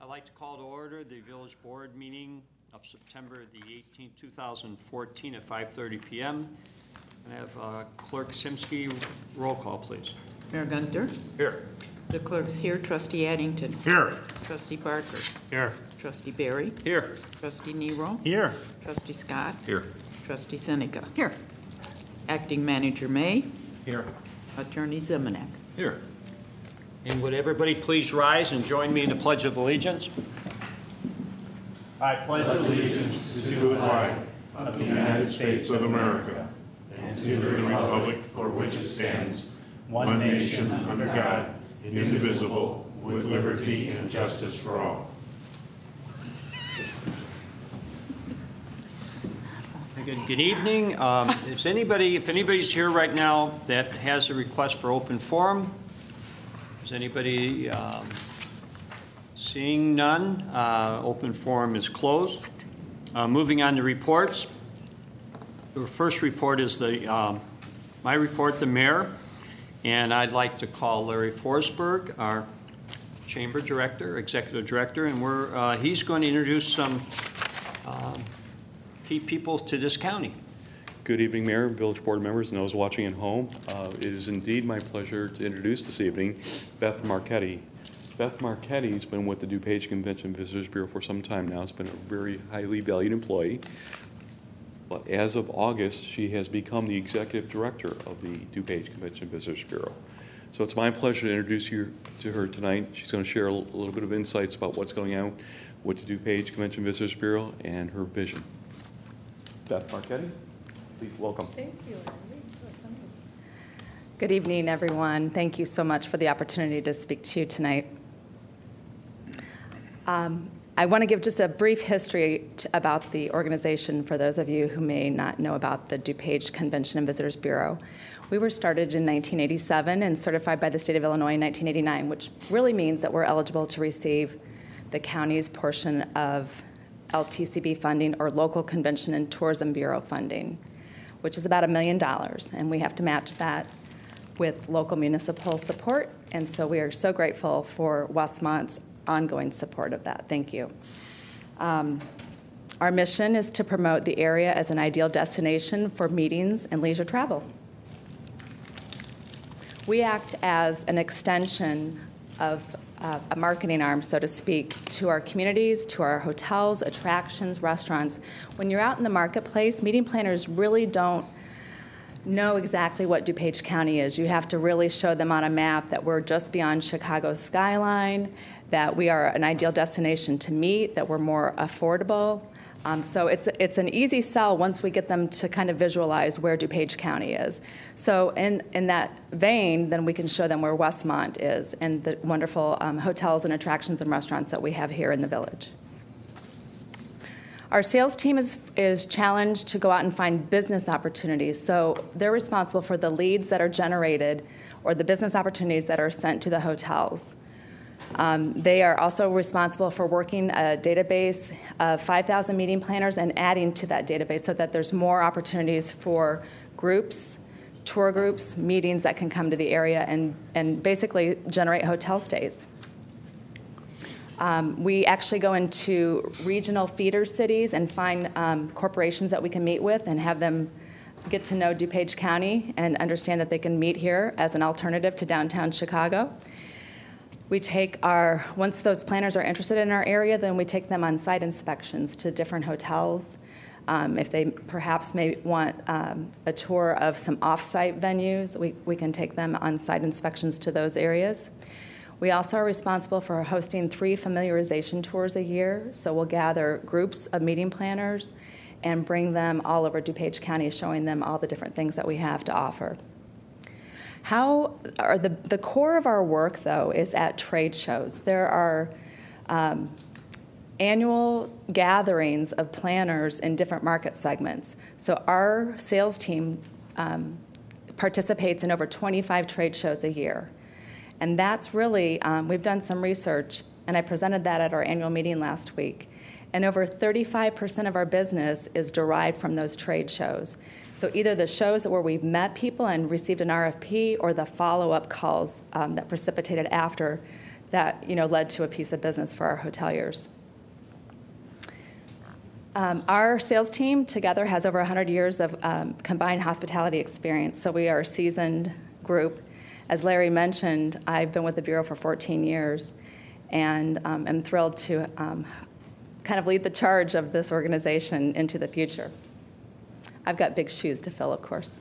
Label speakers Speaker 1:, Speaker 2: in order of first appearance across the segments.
Speaker 1: I'd like to call to order the Village Board meeting of September the 18th, 2014 at 5:30 p.m. And I have Clerk Simsky. Roll call, please.
Speaker 2: Mayor Gunter.
Speaker 1: Here.
Speaker 2: The clerk's here. Trustee Addington.
Speaker 1: Here.
Speaker 2: Trustee Barker.
Speaker 1: Here.
Speaker 2: Trustee Barry.
Speaker 1: Here.
Speaker 2: Trustee Nero.
Speaker 1: Here.
Speaker 2: Trustee Scott.
Speaker 1: Here.
Speaker 2: Trustee Seneca. Here. Acting Manager May.
Speaker 1: Here.
Speaker 2: Attorney Zemanek.
Speaker 1: Here. And would everybody please rise and join me in the Pledge of Allegiance? I pledge
Speaker 3: allegiance to the flag of the United States of America and to the republic for which it stands, one nation under God, indivisible, with liberty and justice for all.
Speaker 1: Good evening. If anybody's here right now that has a request for open forum, is anybody seeing none? Open forum is closed. Moving on to reports. The first report is my report, the mayor, and I'd like to call Larry Forsberg, our chamber director, executive director, and he's going to introduce some key people to this county.
Speaker 4: Good evening, Mayor, Village Board members, and those watching at home. It is indeed my pleasure to introduce this evening Beth Marchetti. Beth Marchetti's been with the DuPage Convention Visitors Bureau for some time now. It's been a very highly valued employee. But as of August, she has become the executive director of the DuPage Convention Visitors Bureau. So it's my pleasure to introduce you to her tonight. She's going to share a little bit of insights about what's going on with the DuPage Convention Visitors Bureau and her vision. Beth Marchetti, please welcome.
Speaker 5: Thank you. Good evening, everyone. Thank you so much for the opportunity to speak to you tonight. I want to give just a brief history about the organization for those of you who may not know about the DuPage Convention and Visitors Bureau. We were started in 1987 and certified by the state of Illinois in 1989, which really means that we're eligible to receive the county's portion of LTCB funding, or Local Convention and Tourism Bureau funding, which is about $1 million, and we have to match that with local municipal support, and so we are so grateful for Westmont's ongoing support of that. Thank you. Our mission is to promote the area as an ideal destination for meetings and leisure travel. We act as an extension of a marketing arm, so to speak, to our communities, to our hotels, attractions, restaurants. When you're out in the marketplace, meeting planners really don't know exactly what DuPage County is. You have to really show them on a map that we're just beyond Chicago's skyline, that we are an ideal destination to meet, that we're more affordable. So it's an easy sell once we get them to kind of visualize where DuPage County is. So in that vein, then we can show them where Westmont is and the wonderful hotels and attractions and restaurants that we have here in the village. Our sales team is challenged to go out and find business opportunities. So they're responsible for the leads that are generated or the business opportunities that are sent to the hotels. They are also responsible for working a database of 5,000 meeting planners and adding to that database so that there's more opportunities for groups, tour groups, meetings that can come to the area and basically generate hotel stays. We actually go into regional feeder cities and find corporations that we can meet with and have them get to know DuPage County and understand that they can meet here as an alternative to downtown Chicago. We take once those planners are interested in our area, then we take them on site inspections to different hotels. If they perhaps may want a tour of some off-site venues, we can take them on site inspections to those areas. We also are responsible for hosting 3 familiarization tours a year. So we'll gather groups of meeting planners and bring them all over DuPage County, showing them all the different things that we have to offer. The core of our work, though, is at trade shows. There are annual gatherings of planners in different market segments. So our sales team participates in over 25 trade shows a year. And that's really, we've done some research, and I presented that at our annual meeting last week. And over 35% of our business is derived from those trade shows. So either the shows where we've met people and received an RFP, or the follow-up calls that precipitated after that led to a piece of business for our hoteliers. Our sales team together has over 100 years of combined hospitality experience, so we are a seasoned group. As Larry mentioned, I've been with the Bureau for 14 years, and am thrilled to kind of lead the charge of this organization into the future. I've got big shoes to fill, of course.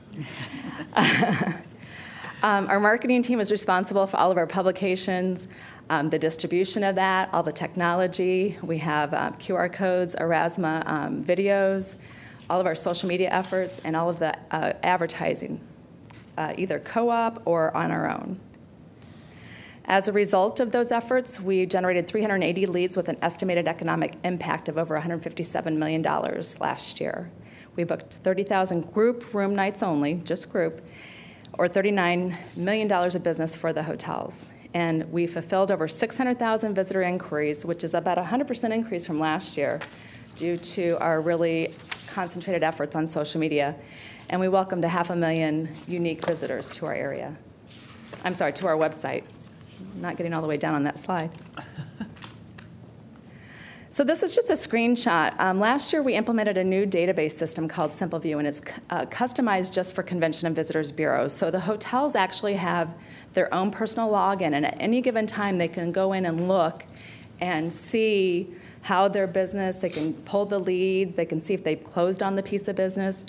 Speaker 5: Our marketing team is responsible for all of our publications, the distribution of that, all the technology. We have QR codes, Erasmus videos, all of our social media efforts, and all of the advertising, either co-op or on our own. As a result of those efforts, we generated 380 leads with an estimated economic impact of over $157 million last year. We booked 30,000 group room nights only, just group, or $39 million of business for the hotels. And we fulfilled over 600,000 visitor inquiries, which is about a 100% increase from last year due to our really concentrated efforts on social media. And we welcomed 500,000 unique visitors to our area. I'm sorry, to our website. I'm not getting all the way down on that slide. So this is just a screenshot. Last year, we implemented a new database system called SimpleView, and it's customized just for Convention and Visitors Bureaus. So the hotels actually have their own personal login, and at any given time, they can go in and look and see how their business, they can pull the leads, they can see if they've closed on the piece of business.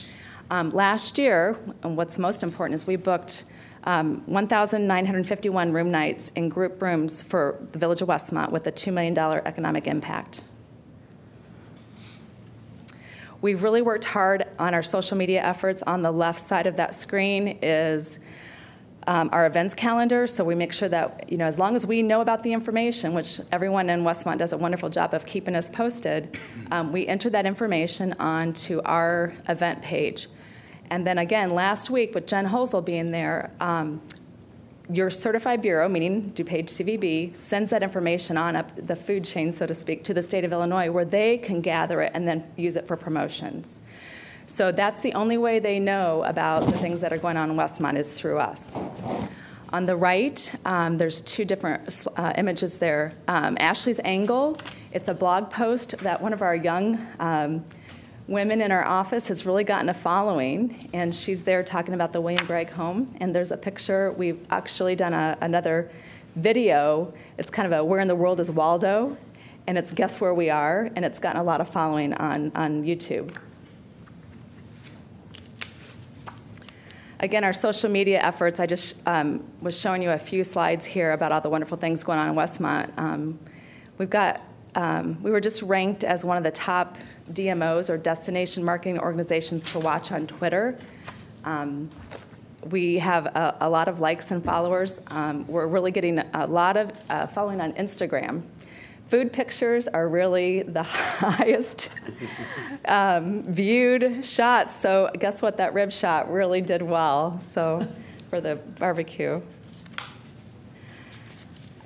Speaker 5: Last year, and what's most important is we booked 1,951 room nights in group rooms for the Village of Westmont with a $2 million economic impact. We've really worked hard on our social media efforts. On the left side of that screen is our events calendar, so we make sure that, as long as we know about the information, which everyone in Westmont does a wonderful job of keeping us posted, we enter that information onto our event page. And then again, last week, with Jen Holzel being there, your certified bureau, meaning DuPage CVB, sends that information on up the food chain, so to speak, to the state of Illinois, where they can gather it and then use it for promotions. So that's the only way they know about the things that are going on in Westmont is through us. On the right, there's two different images there. Ashley's Angle, it's a blog post that one of our young women in our office has really gotten a following, and she's there talking about the William Gregg home. And there's a picture. We've actually done another video. It's kind of a Where in the World is Waldo? And it's Guess Where We Are? And it's gotten a lot of following on YouTube. Again, our social media efforts, I just was showing you a few slides here about all the wonderful things going on in Westmont. We were just ranked as one of the top DMOs, or destination marketing organizations, to watch on Twitter. We have a lot of likes and followers. We're really getting a lot of following on Instagram. Food pictures are really the highest viewed shots. So guess what? That rib shot really did well. So for the barbecue.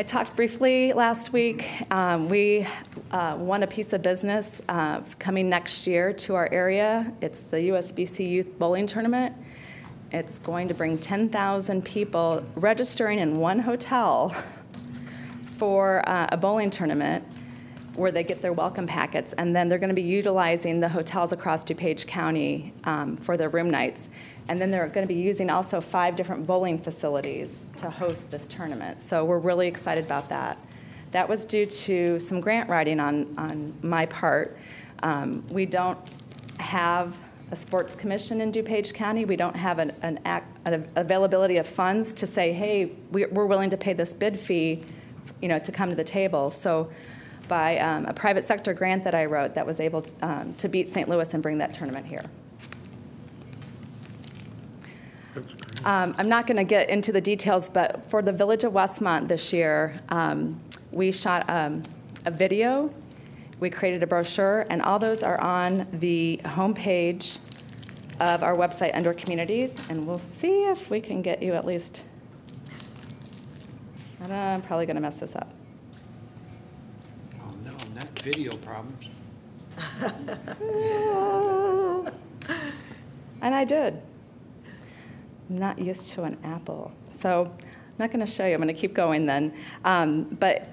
Speaker 5: I talked briefly last week. We won a piece of business coming next year to our area. It's the USBC Youth Bowling Tournament. It's going to bring 10,000 people registering in one hotel for a bowling tournament where they get their welcome packets, and then they're going to be utilizing the hotels across DuPage County for their room nights. And then they're going to be using also 5 different bowling facilities to host this tournament. So we're really excited about that. That was due to some grant writing on my part. We don't have a sports commission in DuPage County. We don't have an availability of funds to say, hey, we're willing to pay this bid fee, to come to the table. So by a private sector grant that I wrote, that was able to beat St. Louis and bring that tournament here. I'm not going to get into the details, but for the Village of Westmont this year, we shot a video, we created a brochure, and all those are on the homepage of our website under Communities, and we'll see if we can get you at least. I'm probably going to mess this up.
Speaker 1: Oh no, not video problems.
Speaker 5: And I did. I'm not used to an Apple. So not going to show you. I'm going to keep going then. But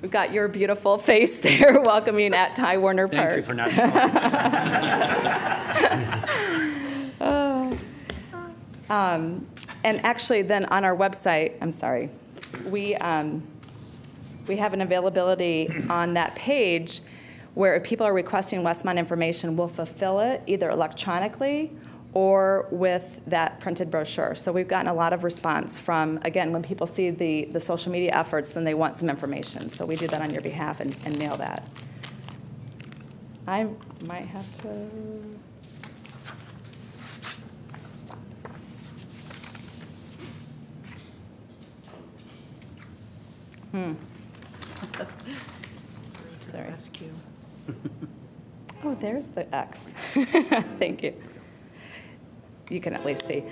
Speaker 5: we've got your beautiful face there welcoming at Ty Warner Park.
Speaker 1: Thank you for not showing.
Speaker 5: And actually, then on our website, I'm sorry, we have an availability on that page where if people are requesting Westmont information, we'll fulfill it either electronically or with that printed brochure. So we've gotten a lot of response from, again, when people see the social media efforts, then they want some information. So we do that on your behalf and mail that. I might have to... Sorry.
Speaker 2: Rescue.
Speaker 5: Oh, there's the X. Thank you. You can at least see.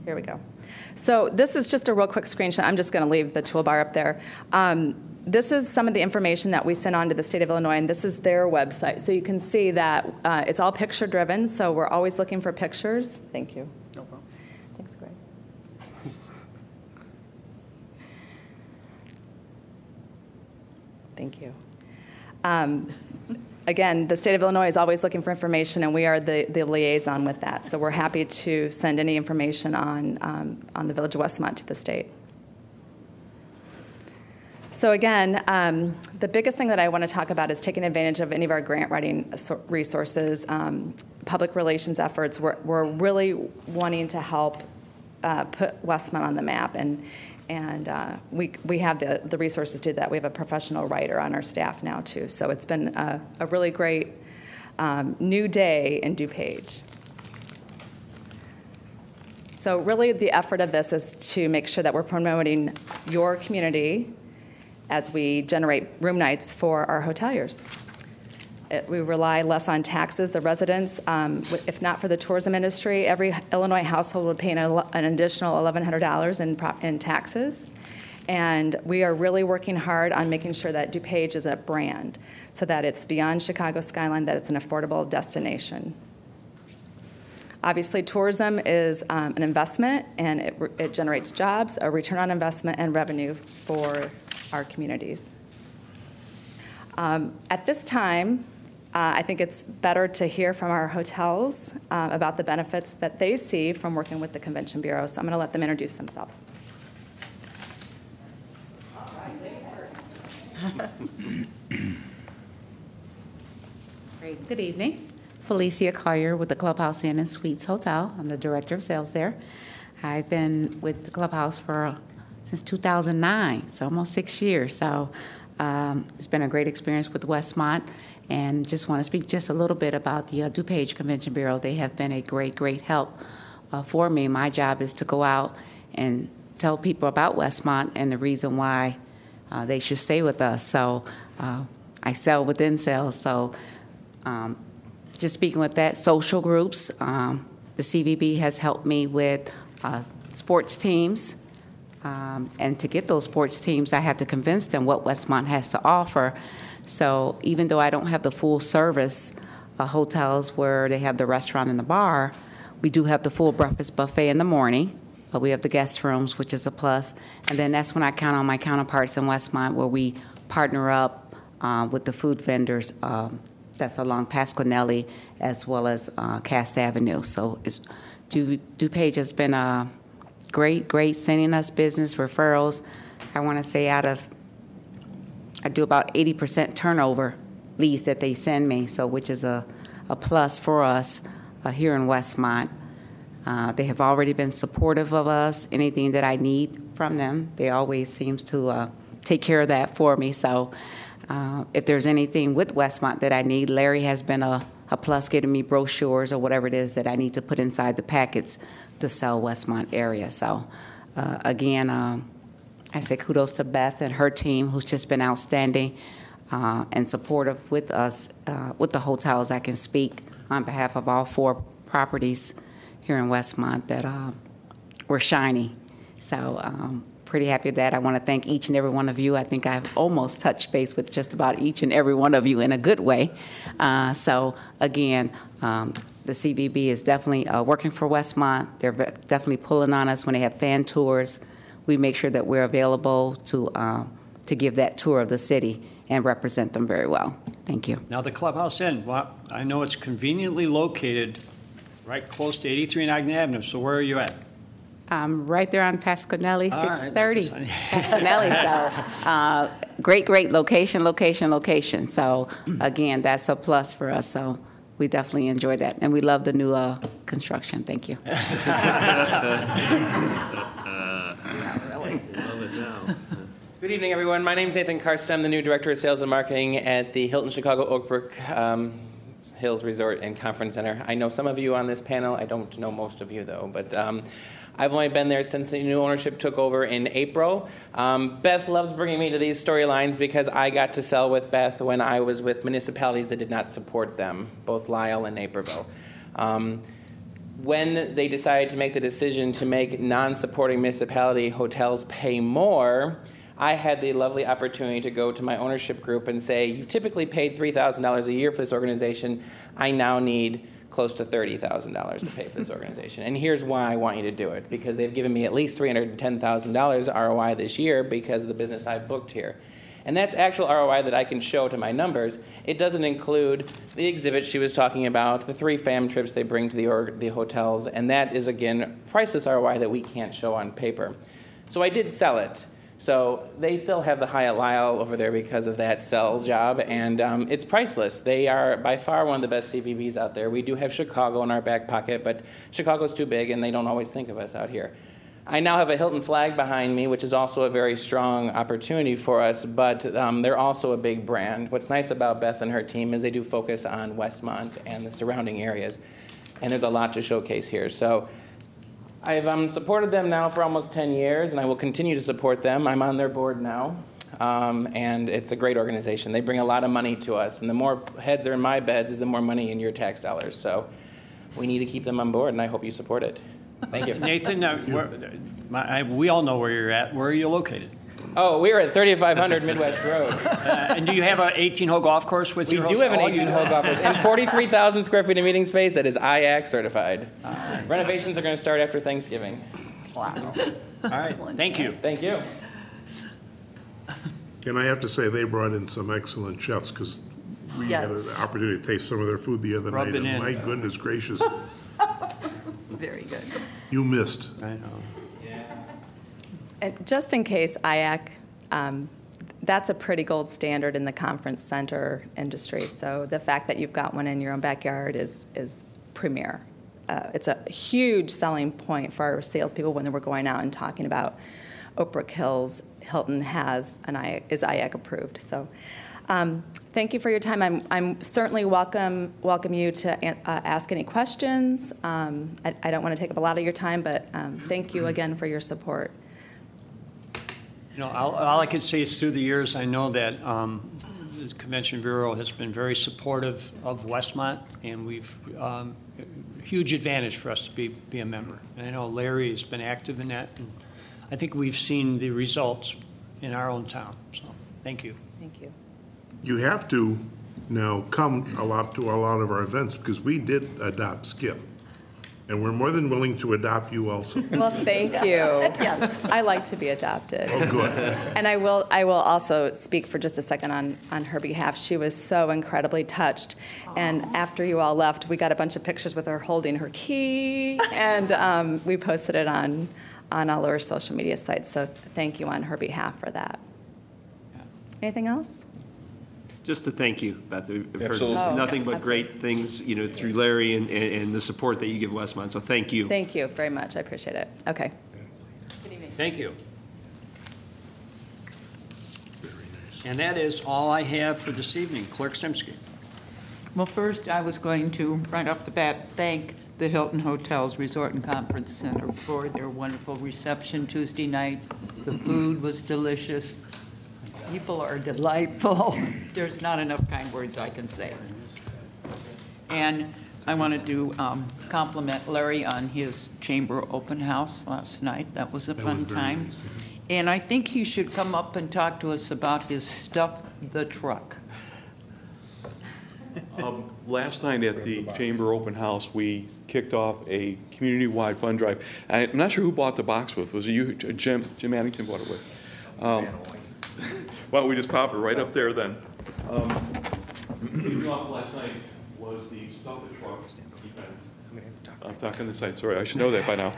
Speaker 5: Here we go. So this is just a real quick screenshot. I'm just going to leave the toolbar up there. This is some of the information that we sent on to the state of Illinois, and this is their website. So you can see that it's all picture-driven, so we're always looking for pictures. Thank you.
Speaker 1: No problem.
Speaker 5: Thanks, Greg. Thank you. Again, the state of Illinois is always looking for information, and we are the liaison with that. So we're happy to send any information on the Village of Westmont to the state. So again, the biggest thing that I want to talk about is taking advantage of any of our grant writing resources, public relations efforts. We're really wanting to help put Westmont on the map, and we have the resources to do that. We have a professional writer on our staff now too. So it's been a really great new day in DuPage. So really the effort of this is to make sure that we're promoting your community as we generate room nights for our hoteliers. We rely less on taxes. The residents, if not for the tourism industry, every Illinois household would pay an additional $1,100 in taxes. And we are really working hard on making sure that DuPage is a brand so that it's beyond Chicago skyline, that it's an affordable destination. Obviously, tourism is an investment, and it generates jobs, a return on investment, and revenue for our communities. At this time, I think it's better to hear from our hotels about the benefits that they see from working with the Convention Bureau. So I'm going to let them introduce themselves.
Speaker 6: Great. Good evening. Felicia Collier with the Clubhouse Inn and Suites Hotel. I'm the Director of Sales there. I've been with the Clubhouse since 2009, so almost 6 years. So it's been a great experience with Westmont, and just want to speak just a little bit about the DuPage Convention Bureau. They have been a great, great help for me. My job is to go out and tell people about Westmont and the reason why they should stay with us. So I sell within sales. So just speaking with that, social groups, the CVB has helped me with sports teams. And to get those sports teams, I have to convince them what Westmont has to offer. So even though I don't have the full service hotels where they have the restaurant and the bar, we do have the full breakfast buffet in the morning. We have the guest rooms, which is a plus. And then that's when I count on my counterparts in Westmont, where we partner up with the food vendors that's along Pasquinelli as well as Cass Avenue. So DuPage has been great sending us business referrals. I want to say I do about 80% turnover leads that they send me, so which is a plus for us here in Westmont. They have already been supportive of us. Anything that I need from them, they always seem to take care of that for me. So if there's anything with Westmont that I need, Larry has been a plus getting me brochures or whatever it is that I need to put inside the packets to sell Westmont area. So again, I say kudos to Beth and her team, who's just been outstanding and supportive with us, with the hotels. I can speak on behalf of all 4 properties here in Westmont that we're shiny. So pretty happy with that. I want to thank each and every one of you. I think I've almost touched base with just about each and every one of you in a good way. So again, the CBB is definitely working for Westmont. They're definitely pulling on us when they have fan tours. We make sure that we're available to give that tour of the city and represent them very well. Thank you.
Speaker 1: Now, the Clubhouse Inn, well, I know it's conveniently located right close to 83 and Ogden Avenue, so where are you at?
Speaker 6: Right there on Pasquinelli,
Speaker 1: All right,
Speaker 6: 630.
Speaker 1: just-
Speaker 6: Pasquinelli, so great location. So again, that's a plus for us. So we definitely enjoy that. And we love the new construction. Thank you.
Speaker 7: Good evening, everyone. My name is Nathan Karsten. I'm the new Director of Sales and Marketing at the Hilton Chicago Oakbrook Hills Resort and Conference Center. I know some of you on this panel. I don't know most of you, though. But I've only been there since the new ownership took over in April. Beth loves bringing me to these storylines because I got to sell with Beth when I was with municipalities that did not support them, both Lisle and Naperville. When they decided to make the decision to make non-supporting municipality hotels pay more, I had the lovely opportunity to go to my ownership group and say, you typically paid $3,000 a year for this organization. I now need close to $30,000 to pay for this organization. And here's why I want you to do it. Because they've given me at least $310,000 ROI this year because of the business I've booked here. And that's actual ROI that I can show to my numbers. It doesn't include the exhibits she was talking about, the 3 fam trips they bring to the hotels, and that is, again, priceless ROI that we can't show on paper. So I did sell it. So they still have the Hyatt Lisle over there because of that sell job, and it's priceless. They are by far one of the best CVBs out there. We do have Chicago in our back pocket, but Chicago's too big, and they don't always think of us out here. I now have a Hilton flag behind me, which is also a very strong opportunity for us, but they're also a big brand. What's nice about Beth and her team is they do focus on Westmont and the surrounding areas, and there's a lot to showcase here. So I've supported them now for almost 10 years, and I will continue to support them. I'm on their board now, and it's a great organization. They bring a lot of money to us, and the more heads are in my beds is the more money in your tax dollars. So we need to keep them on board, and I hope you support it. Thank you.
Speaker 1: Nathan, we all know where you're at. Where are you located?
Speaker 7: Oh, we're at 3500 Midwest Road.
Speaker 1: And do you have an 18-hole golf course with
Speaker 7: We
Speaker 1: your
Speaker 7: do have an
Speaker 1: hotel?
Speaker 7: 18-hole golf course and 43,000 square feet of meeting space that is IAC certified. Renovations are going to start after Thanksgiving.
Speaker 1: Wow. All right. Thank you.
Speaker 7: Thank you.
Speaker 3: And I have to say, they brought in some excellent chefs, because we had an
Speaker 2: Yes.
Speaker 3: opportunity to taste some of their food the other
Speaker 1: Rub
Speaker 3: night,
Speaker 1: it
Speaker 3: and
Speaker 1: in.
Speaker 3: my goodness gracious,
Speaker 2: Very good.
Speaker 3: you missed.
Speaker 1: I know.
Speaker 5: And just in case, IAC, that's a pretty gold standard in the conference center industry. So the fact that you've got one in your own backyard is premier. It's a huge selling point for our salespeople when we're going out and talking about Oakbrook Hills. Hilton is IAC approved. So thank you for your time. I'm certainly welcome you to ask any questions. I don't want to take up a lot of your time, but thank you again for your support.
Speaker 1: You know, all I can say is through the years, I know that the Convention Bureau has been very supportive of Westmont, and we've huge advantage for us to be a member. And I know Larry has been active in that, and I think we've seen the results in our own town. So, thank you.
Speaker 5: Thank you.
Speaker 3: You have to now come to a lot of our events, because we did adopt Skip. And we're more than willing to adopt you also.
Speaker 5: Well, thank you.
Speaker 2: Yes.
Speaker 5: I like to be adopted.
Speaker 3: Oh, good.
Speaker 5: And I will also speak for just a second on her behalf. She was so incredibly touched. And after you all left, we got a bunch of pictures with her holding her key, and we posted it on all our social media sites. So thank you on her behalf for that. Anything else?
Speaker 8: Just to thank you, Beth. We've heard
Speaker 4: Absolutely.
Speaker 8: nothing but
Speaker 5: Absolutely.
Speaker 8: great things, you know, through Larry and the support that you give Westmont. So thank you.
Speaker 5: Thank you very much. I appreciate it. Okay.
Speaker 1: Thank you. And that is all I have for this evening. Clerk Simsky.
Speaker 2: Well, first, I was going to, right off the bat, thank the Hilton Hotels Resort and Conference Center for their wonderful reception Tuesday night. The food was delicious. People are delightful. There's not enough kind words I can say. And I wanted to compliment Larry on his chamber open house last night. That was a fun time. And I think he should come up and talk to us about his Stuff the Truck.
Speaker 4: Last night at the Chamber Open House, we kicked off a community-wide fund drive. I'm not sure who bought the box with. Was it you? Jim Addington bought it with. Why don't we just pop it right up there then? Kicking off last night was the Stuff the Truck event. I'm talking this side, sorry, I should know that by now.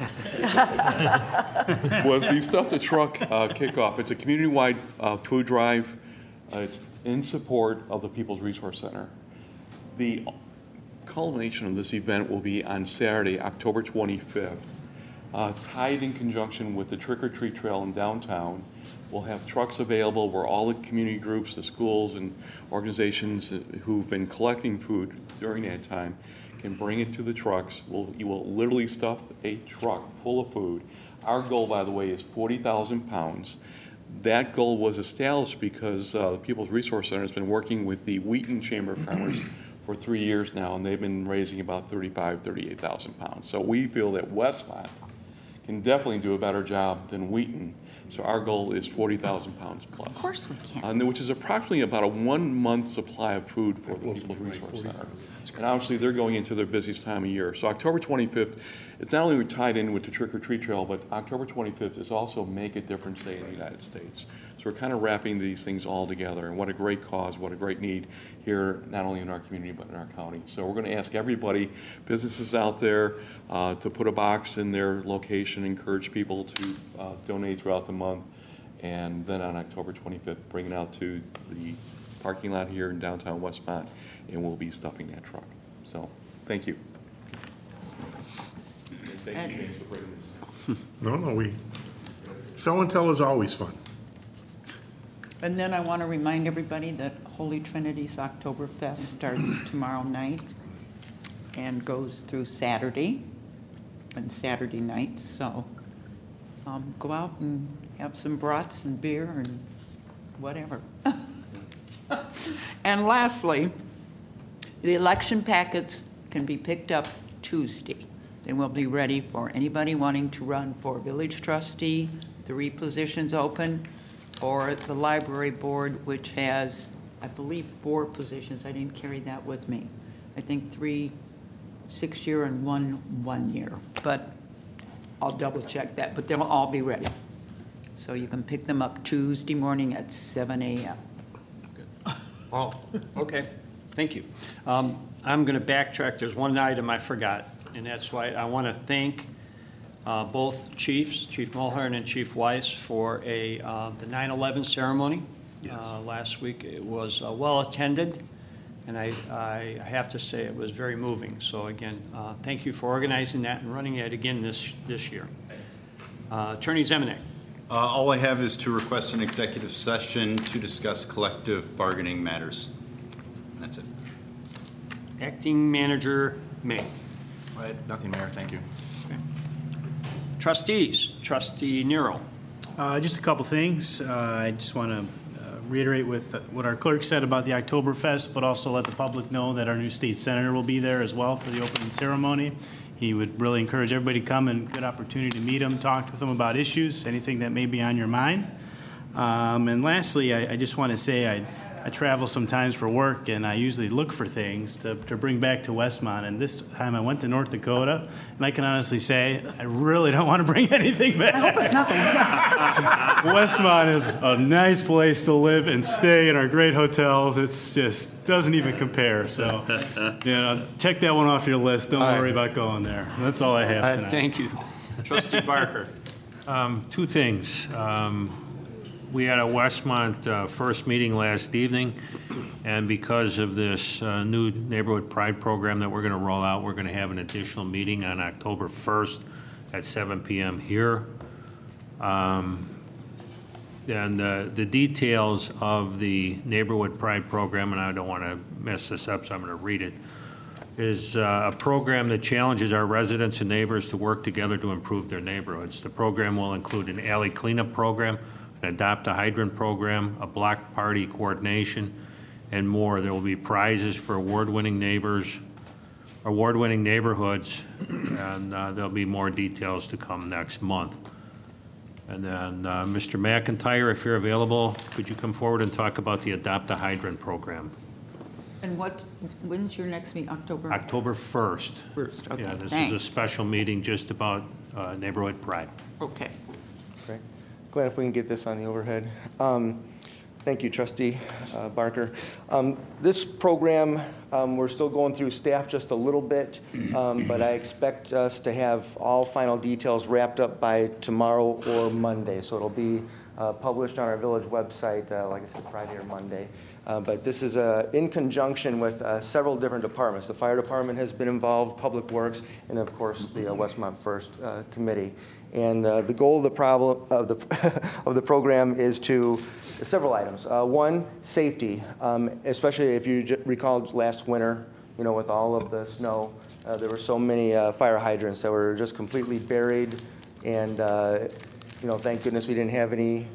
Speaker 4: Was the Stuff the Truck kickoff. It's a community-wide food drive. It's in support of the People's Resource Center. The culmination of this event will be on Saturday, October 25th. Tied in conjunction with the Trick or Treat Trail in downtown. We'll have trucks available where all the community groups, the schools and organizations who've been collecting food during that time can bring it to the trucks. You will literally stuff a truck full of food. Our goal, by the way, is 40,000 pounds. That goal was established because the People's Resource Center has been working with the Wheaton Chamber of Commerce for 3 years now, and they've been raising about 38,000 pounds. So we feel that Westmont can definitely do a better job than Wheaton. So our goal is 40,000 pounds plus.
Speaker 9: Of course we can.
Speaker 4: Which is approximately about a 1 month supply of food for the People's Resource Center. And obviously they're going into their busiest time of year. So October 25th, it's not only tied in with the Trick or Treat Trail, but October 25th is also Make a Difference Day in the United States. So we're kind of wrapping these things all together, and what a great cause, what a great need here, not only in our community, but in our county. So we're going to ask everybody, businesses out there, to put a box in their location, encourage people to donate throughout the month, and then on October 25th, bring it out to the parking lot here in downtown Westmont, and we'll be stuffing that truck. So, thank you. Thank you for bringing this.
Speaker 3: No, show and tell is always fun.
Speaker 2: And then I want to remind everybody that Holy Trinity's Oktoberfest starts tomorrow night and goes through Saturday and Saturday nights. So go out and have some brats and beer and whatever. And lastly, the election packets can be picked up Tuesday. They will be ready for anybody wanting to run for village trustee, 3 positions open, or the library board, which has, I believe, 4 positions. I didn't carry that with me. I think 3 6-year and 1 1-year, but I'll double check that, but they'll all be ready. So you can pick them up Tuesday morning at 7 a.m.
Speaker 1: Oh, okay, thank you. I'm going to backtrack. There's one item I forgot, and that's why I want to thank both chiefs, Chief Mulhern and Chief Weiss, for the 9/11 ceremony last week. It was well attended, and I have to say it was very moving. So again, thank you for organizing that and running it again this year. Attorney Zemanek.
Speaker 10: All I have is to request an executive session to discuss collective bargaining matters. That's it.
Speaker 1: Acting Manager May.
Speaker 11: Nothing, Mayor. Thank you.
Speaker 1: Okay. Trustees. Trustee Nero.
Speaker 12: Just a couple things. I just want to reiterate with what our clerk said about the Oktoberfest, but also let the public know that our new state senator will be there as well for the opening ceremony. He would really encourage everybody to come, and good opportunity to meet him, talk with him about issues, anything that may be on your mind. And lastly, I just want to say I travel sometimes for work, and I usually look for things to bring back to Westmont. And this time I went to North Dakota, and I can honestly say I really don't want to bring anything back.
Speaker 9: I hope it's nothing.
Speaker 12: Westmont is a nice place to live and stay in our great hotels. It's just doesn't even compare. So, check that one off your list. Don't worry about going there. That's all I have tonight.
Speaker 1: Thank you. Trustee Barker.
Speaker 13: 2 things. We had a Westmont first meeting last evening, and because of this new Neighborhood Pride program that we're going to roll out, we're going to have an additional meeting on October 1st at 7 p.m. here. And the details of the Neighborhood Pride program, and I don't want to mess this up, so I'm going to read it, is a program that challenges our residents and neighbors to work together to improve their neighborhoods. The program will include an alley cleanup program, an adopt a hydrant program, a block party coordination, and more. There will be prizes for award-winning neighborhoods, and there'll be more details to come next month. And then, Mr. McIntyre, if you're available, could you come forward and talk about the Adopt a Hydrant program?
Speaker 2: And when's your next meeting, October?
Speaker 13: October 1st.
Speaker 2: First, okay,
Speaker 13: Yeah, this is a
Speaker 2: thanks.
Speaker 13: special meeting just about neighborhood pride.
Speaker 2: Okay.
Speaker 9: Great. Glad if we can get this on the overhead. Thank you, Trustee Barker. This program, we're still going through staff just a little bit, but I expect us to have all final details wrapped up by tomorrow or Monday. So it'll be published on our village website, like I said, Friday or Monday. But this is in conjunction with several different departments. The fire department has been involved, Public Works, and of course the Westmont First Committee. And the goal of the program is to several items. One, safety, especially if you recall last winter, with all of the snow, there were so many fire hydrants that were just completely buried, and thank goodness we didn't have any,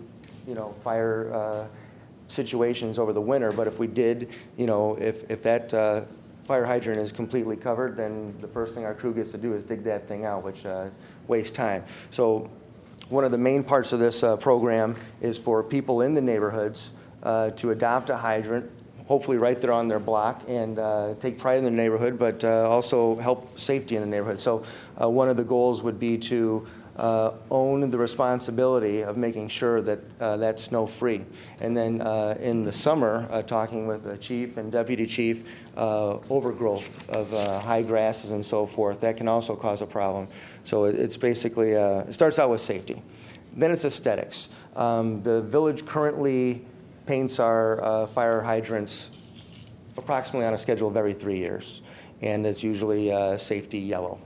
Speaker 9: fire situations over the winter. But if we did, if that fire hydrant is completely covered, then the first thing our crew gets to do is dig that thing out, which wastes time. So one of the main parts of this program is for people in the neighborhoods to adopt a hydrant, hopefully right there on their block, and take pride in their neighborhood, but also help safety in the neighborhood. So one of the goals would be to own the responsibility of making sure that that's snow-free. And then in the summer, talking with the chief and deputy chief, overgrowth of high grasses and so forth, that can also cause a problem. So it's basically, it starts out with safety. Then it's aesthetics. The village currently paints our fire hydrants approximately on a schedule of every 3 years, and it's usually safety yellow.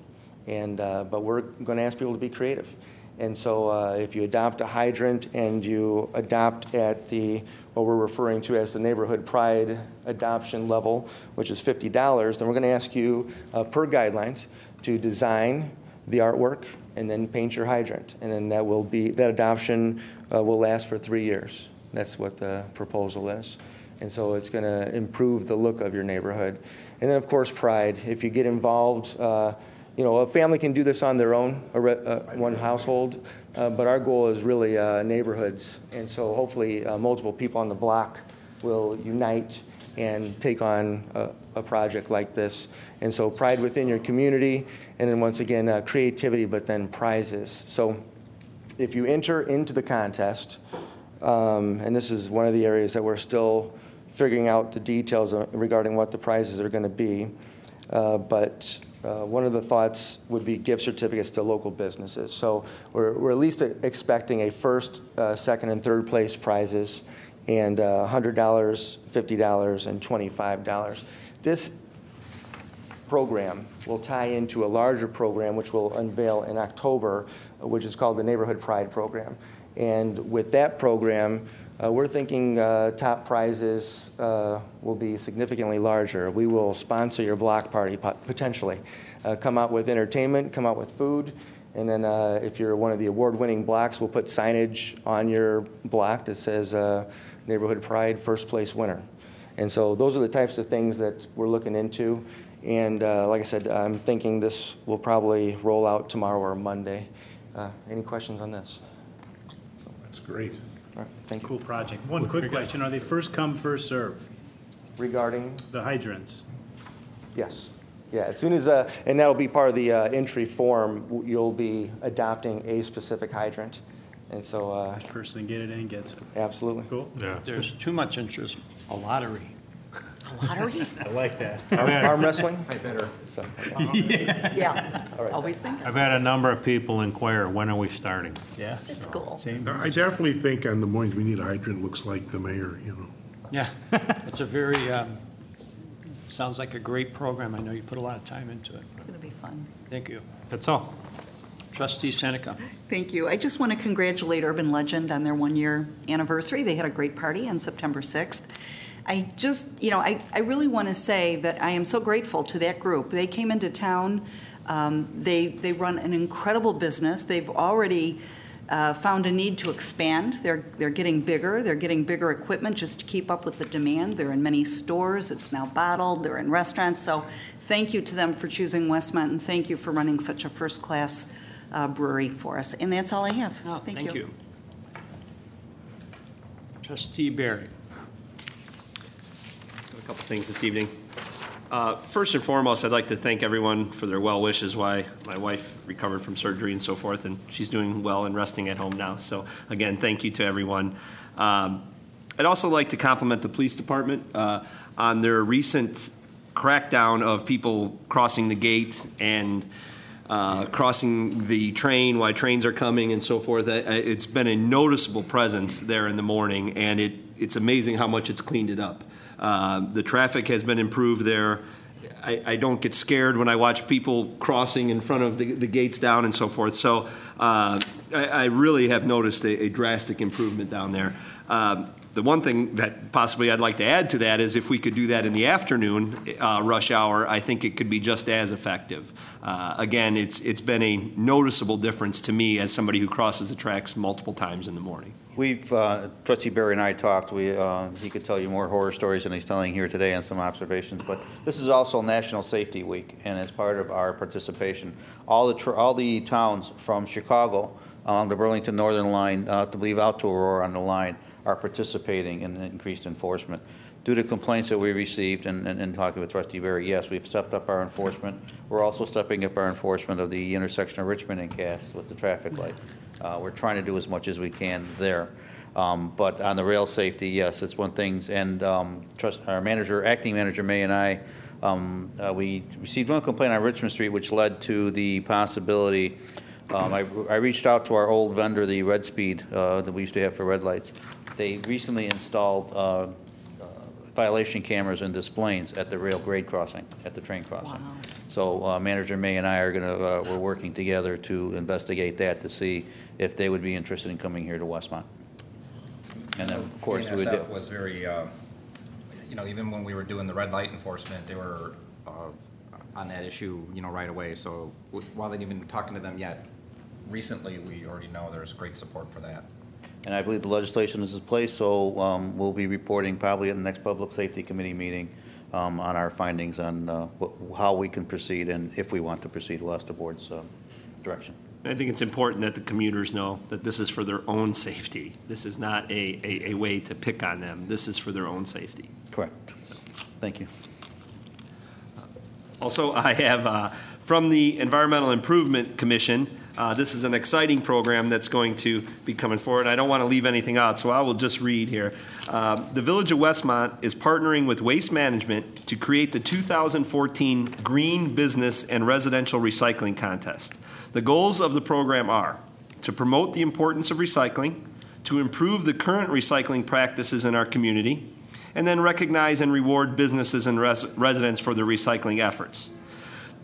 Speaker 9: And but we're going to ask people to be creative. And so if you adopt a hydrant and you adopt at what we're referring to as the neighborhood pride adoption level, which is $50, then we're going to ask you per guidelines to design the artwork and then paint your hydrant. And then that adoption will last for 3 years. That's what the proposal is. And so it's going to improve the look of your neighborhood. And then, of course, pride. If you get involved, a family can do this on their own, one household, but our goal is really neighborhoods. And so hopefully multiple people on the block will unite and take on a project like this. And so pride within your community, and then once again, creativity, but then prizes. So if you enter into the contest, and this is one of the areas that we're still figuring out the details regarding what the prizes are going to be, but one of the thoughts would be gift certificates to local businesses. So we're at least expecting a first, second, and third place prizes, and $100, $50, and $25. This program will tie into a larger program which we'll unveil in October, which is called the Neighborhood Pride Program. And with that program, we're thinking top prizes will be significantly larger. We will sponsor your block party, potentially. Come out with entertainment, come out with food, and then if you're one of the award-winning blocks, we'll put signage on your block that says Neighborhood Pride First Place Winner. And so those are the types of things that we're looking into. And like I said, I'm thinking this will probably roll out tomorrow or Monday. Any questions on this?
Speaker 3: That's great.
Speaker 9: All right, thank you.
Speaker 12: Cool project. One quick question. Are they first come, first serve?
Speaker 9: Regarding?
Speaker 12: The hydrants.
Speaker 9: Yes. Yeah, as soon as, and that'll be part of the entry form, you'll be adopting a specific hydrant. And so.
Speaker 12: First person to get it in gets it.
Speaker 9: Absolutely.
Speaker 12: Cool.
Speaker 13: Yeah.
Speaker 1: There's too much interest, a lottery.
Speaker 14: A lottery?
Speaker 12: I like that.
Speaker 9: Arm wrestling?
Speaker 11: I better.
Speaker 9: So,
Speaker 14: Yeah,
Speaker 9: all right.
Speaker 14: always think.
Speaker 13: I've had a number of people inquire, when are we starting?
Speaker 12: Yeah.
Speaker 14: It's cool.
Speaker 12: Same.
Speaker 3: I definitely think on Des Moines, we need a hydrant looks like the mayor,
Speaker 1: Yeah, it's a very, sounds like a great program. I know you put a lot of time into it.
Speaker 14: It's going to be fun.
Speaker 1: Thank you.
Speaker 13: That's all.
Speaker 1: Trustee Seneca.
Speaker 14: Thank you. I just want to congratulate Urban Legend on their 1-year anniversary. They had a great party on September 6th. I just, I really want to say that I am so grateful to that group. They came into town. They run an incredible business. They've already found a need to expand. They're getting bigger. They're getting bigger equipment just to keep up with the demand. They're in many stores. It's now bottled. They're in restaurants. So thank you to them for choosing Westmont, and thank you for running such a first-class brewery for us. And that's all I have.
Speaker 1: No,
Speaker 14: Thank you.
Speaker 1: Trustee Barry.
Speaker 8: A couple things this evening. First and foremost, I'd like to thank everyone for their well wishes while my wife recovered from surgery and so forth, and she's doing well and resting at home now. So again, thank you to everyone. I'd also like to compliment the police department on their recent crackdown of people crossing the gate and crossing the train while trains are coming and so forth. It's been a noticeable presence there in the morning, and it's amazing how much it's cleaned it up. The traffic has been improved there. I don't get scared when I watch people crossing in front of the gates down and so forth. So I really have noticed a drastic improvement down there. The one thing that possibly I'd like to add to that is if we could do that in the afternoon rush hour, I think it could be just as effective. Again, it's been a noticeable difference to me as somebody who crosses the tracks multiple times in the morning.
Speaker 11: We've, Trustee Barry and I talked, he could tell you more horror stories than he's telling here today and some observations, but this is also National Safety Week, and as part of our participation, all the towns from Chicago along the Burlington Northern Line, I believe out to Aurora on the line, are participating in increased enforcement. Due to complaints that we received and talking with Trustee Barry, yes, we've stepped up our enforcement. We're also stepping up our enforcement of the intersection of Richmond and Cass with the traffic light. We're trying to do as much as we can there. But on the rail safety, yes, it's one thing. And our manager, acting manager May and I, we received one complaint on Richmond Street, which led to the possibility. I reached out to our old vendor, the Red Speed, that we used to have for red lights. They recently installed violation cameras and displays at the rail grade crossing, at the train crossing. Wow. So Manager May and I are we're working together to investigate that to see if they would be interested in coming here to Westmont. And then, of course, we would
Speaker 15: was very, you know, even when we were doing the red light enforcement, they were on that issue, you know, right away. So while they didn't even talking to them yet, recently we already know there's great support for that.
Speaker 11: And I believe the legislation is in place, so we'll be reporting probably at the next Public Safety Committee meeting on our findings on how we can proceed and if we want to proceed. We'll ask the board's direction.
Speaker 8: I think it's important that the commuters know that this is for their own safety. This is not a way to pick on them. This is for their own safety.
Speaker 11: Correct. So, thank you.
Speaker 8: Also, I have from the Environmental Improvement Commission, this is an exciting program that's going to be coming forward. I don't want to leave anything out, so I will just read here. The Village of Westmont is partnering with Waste Management to create the 2014 Green Business and Residential Recycling Contest. The goals of the program are to promote the importance of recycling, to improve the current recycling practices in our community, and then recognize and reward businesses and residents for their recycling efforts.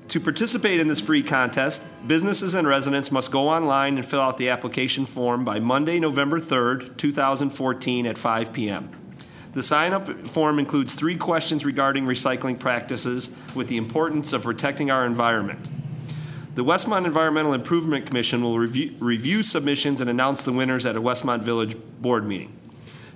Speaker 8: To participate in this free contest, businesses and residents must go online and fill out the application form by Monday, November 3rd, 2014 at 5 p.m. The sign-up form includes 3 questions regarding recycling practices with the importance of protecting our environment. The Westmont Environmental Improvement Commission will review submissions and announce the winners at a Westmont Village Board meeting.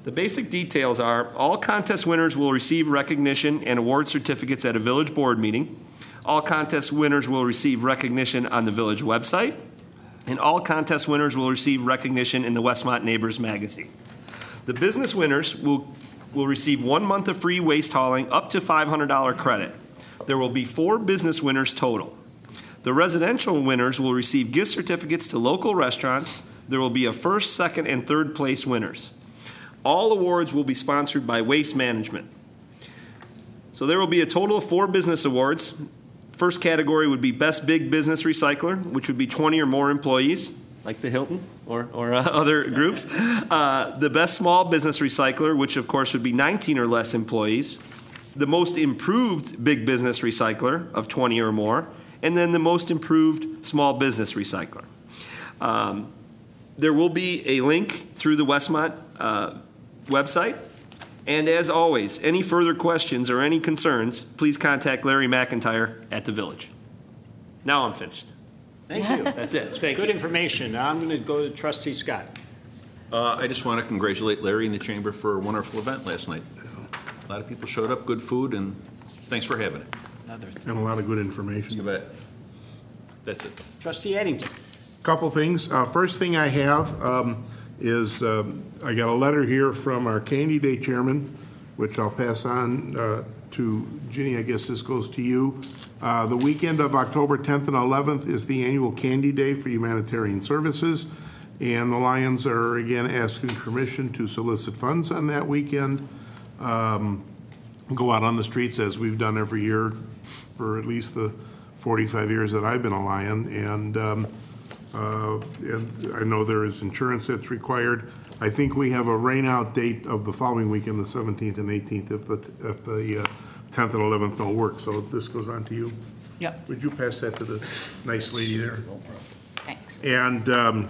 Speaker 8: The basic details are all contest winners will receive recognition and award certificates at a Village Board meeting. All contest winners will receive recognition on the Village website, and all contest winners will receive recognition in the Westmont Neighbors magazine. The business winners will receive 1 month of free waste hauling up to $500 credit. There will be 4 business winners total. The residential winners will receive gift certificates to local restaurants. There will be a first, second, and third place winners. All awards will be sponsored by Waste Management. So there will be a total of 4 business awards. First category would be Best Big Business Recycler, which would be 20 or more employees, like the Hilton or other groups. The Best Small Business Recycler, which of course would be 19 or less employees. The Most Improved Big Business Recycler of 20 or more. And then the Most Improved Small Business Recycler. There will be a link through the Westmont website. And as always, any further questions or any concerns, please contact Larry McIntyre at the Village. Now I'm finished.
Speaker 1: Thank you.
Speaker 8: That's it. Thank
Speaker 1: Good
Speaker 8: you.
Speaker 1: information. Now I'm going to go to Trustee Scott.
Speaker 16: I just want to congratulate Larry and the Chamber for a wonderful event last night. A lot of people showed up, good food, and thanks for having it.
Speaker 3: And a lot of good information.
Speaker 16: You bet. That's it.
Speaker 1: Trustee Addington.
Speaker 3: Couple things. First thing I have is I got a letter here from our Candy Day chairman, which I'll pass on to Ginny. I guess this goes to you. The weekend of October 10th and 11th is the annual Candy Day for Humanitarian Services, and the Lions are again asking permission to solicit funds on that weekend. Go out on the streets as we've done every year for at least the 45 years that I've been a Lion, and I know there is insurance that's required. I think we have a rain-out date of the following weekend, the 17th and 18th, if the 10th and 11th don't work. So this goes on to you.
Speaker 2: Yep.
Speaker 3: Would you pass that to the nice lady there?
Speaker 2: Thanks.
Speaker 3: And I'll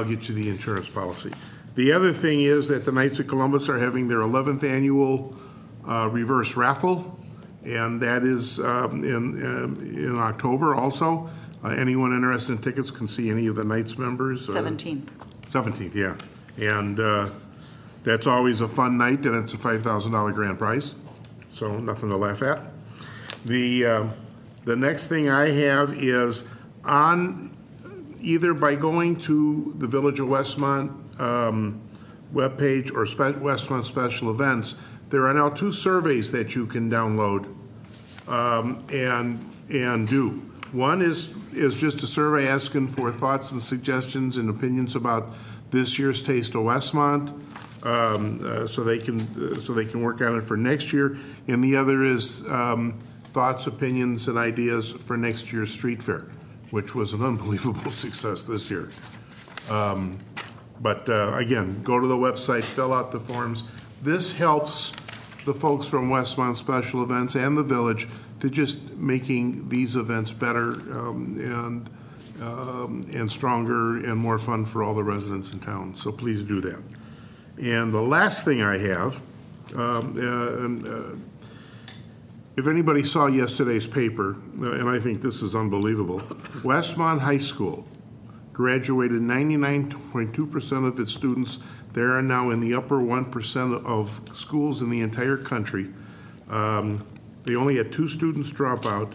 Speaker 3: get you the insurance policy. The other thing is that the Knights of Columbus are having their 11th annual reverse raffle, and that is in October also. Anyone interested in tickets can see any of the Knights members.
Speaker 14: 17th.
Speaker 3: 17th, yeah. And that's always a fun night, and it's a $5,000 grand prize, so nothing to laugh at. The next thing I have is on either by going to the Village of Westmont webpage or Westmont Special Events, there are now 2 surveys that you can download and do. One is just a survey asking for thoughts and suggestions and opinions about this year's Taste of Westmont, so they can work on it for next year. And the other is thoughts, opinions, and ideas for next year's street fair, which was an unbelievable success this year. But again, go to the website, fill out the forms. This helps the folks from Westmont Special Events and the Village to just making these events better and stronger and more fun for all the residents in town. So please do that. And the last thing I have, if anybody saw yesterday's paper, and I think this is unbelievable, Westmont High School graduated 99.2% of its students. They are now in the upper 1% of schools in the entire country. They only had 2 students drop out.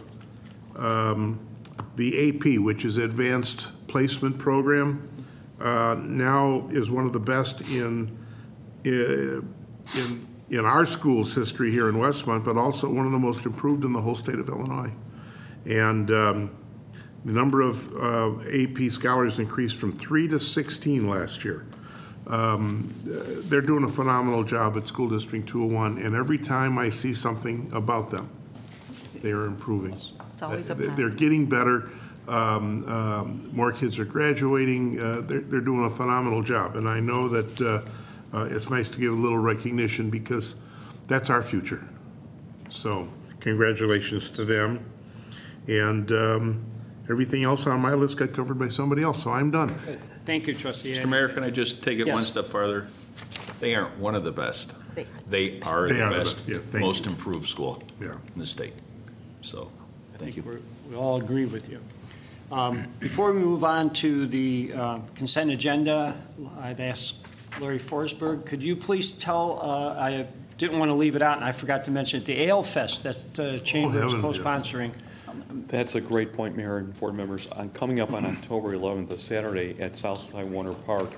Speaker 3: The AP, which is Advanced Placement Program, now is one of the best in our school's history here in Westmont, but also one of the most improved in the whole state of Illinois. And the number of AP scholars increased from 3 to 16 last year. They're doing a phenomenal job at School District 201, and every time I see something about them, they are improving.
Speaker 14: It's always a
Speaker 3: They're
Speaker 14: positive.
Speaker 3: getting better. More kids are graduating. They're doing a phenomenal job, and I know that it's nice to give a little recognition because that's our future. So congratulations to them. And everything else on my list got covered by somebody else, so I'm done.
Speaker 1: Thank you, Trustee.
Speaker 16: Mr. Mayor, can I just take it one
Speaker 1: Yes.
Speaker 16: step farther? They aren't one of the best. They are
Speaker 3: They
Speaker 16: the
Speaker 3: are the
Speaker 16: best,
Speaker 3: best. Yeah, thank
Speaker 16: most
Speaker 3: you.
Speaker 16: improved school
Speaker 3: Yeah.
Speaker 16: in the state. So, thank you.
Speaker 1: We all agree with you. Before we move on to the consent agenda, I'd ask Larry Forsberg, could you please tell, I didn't want to leave it out, and I forgot to mention it, the Ale Fest that the Chamber is
Speaker 3: heavens, yeah.
Speaker 1: co-sponsoring.
Speaker 4: That's a great point, Mayor and board members. Coming up on October 11th, a Saturday at South High Warner Park,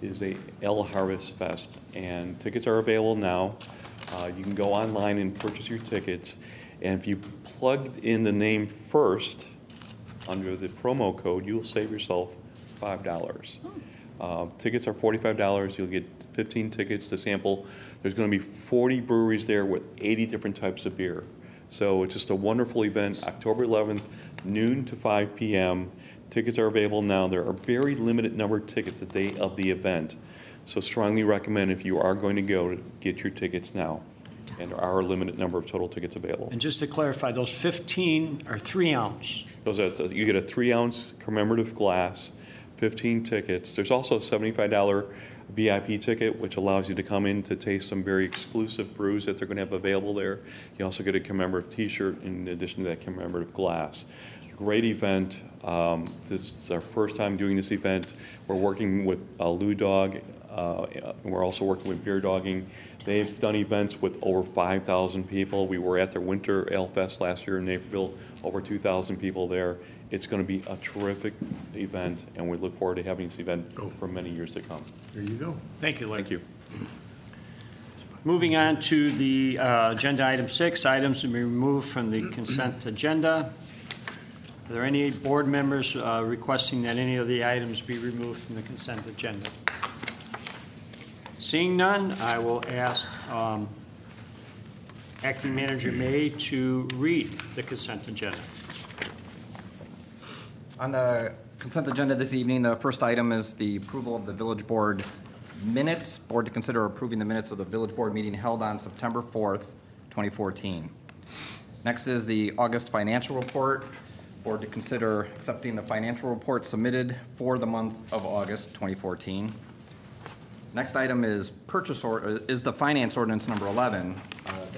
Speaker 4: is a Ale Harvest Fest, and tickets are available now. You can go online and purchase your tickets, and if you plug in the name first under the promo code, you'll save yourself $5. Tickets are $45. You'll get 15 tickets to sample. There's going to be 40 breweries there with 80 different types of beer. So it's just a wonderful event, October 11th, noon to 5 p.m. Tickets are available now. There are very limited number of tickets the day of the event. So strongly recommend if you are going to go, to get your tickets now. And there are a limited number of total tickets available.
Speaker 1: And just to clarify, those 15 are 3-ounce.
Speaker 4: Those are, you get a 3-ounce commemorative glass, 15 tickets. There's also a $75 VIP ticket, which allows you to come in to taste some very exclusive brews that they're going to have available there. You also get a commemorative T-shirt in addition to that commemorative glass. Great event. This is our first time doing this event. We're working with Lou Dog. We're also working with Beer Dogging. They've done events with over 5,000 people. We were at their Winter Ale Fest last year in Naperville, over 2,000 people there. It's going to be a terrific event, and we look forward to having this event for many years to come.
Speaker 3: There you go.
Speaker 13: Thank you, Larry.
Speaker 4: Thank you.
Speaker 1: Moving on to the agenda item 6, items to be removed from the consent agenda. Are there any board members requesting that any of the items be removed from the consent agenda? Seeing none, I will ask Acting Manager May to read the consent agenda.
Speaker 15: On the consent agenda this evening, the first item is the approval of the village board minutes. Board to consider approving the minutes of the village board meeting held on September 4th, 2014. Next is the August financial report. Board to consider accepting the financial report submitted for the month of August 2014. Next item is the finance ordinance number 11.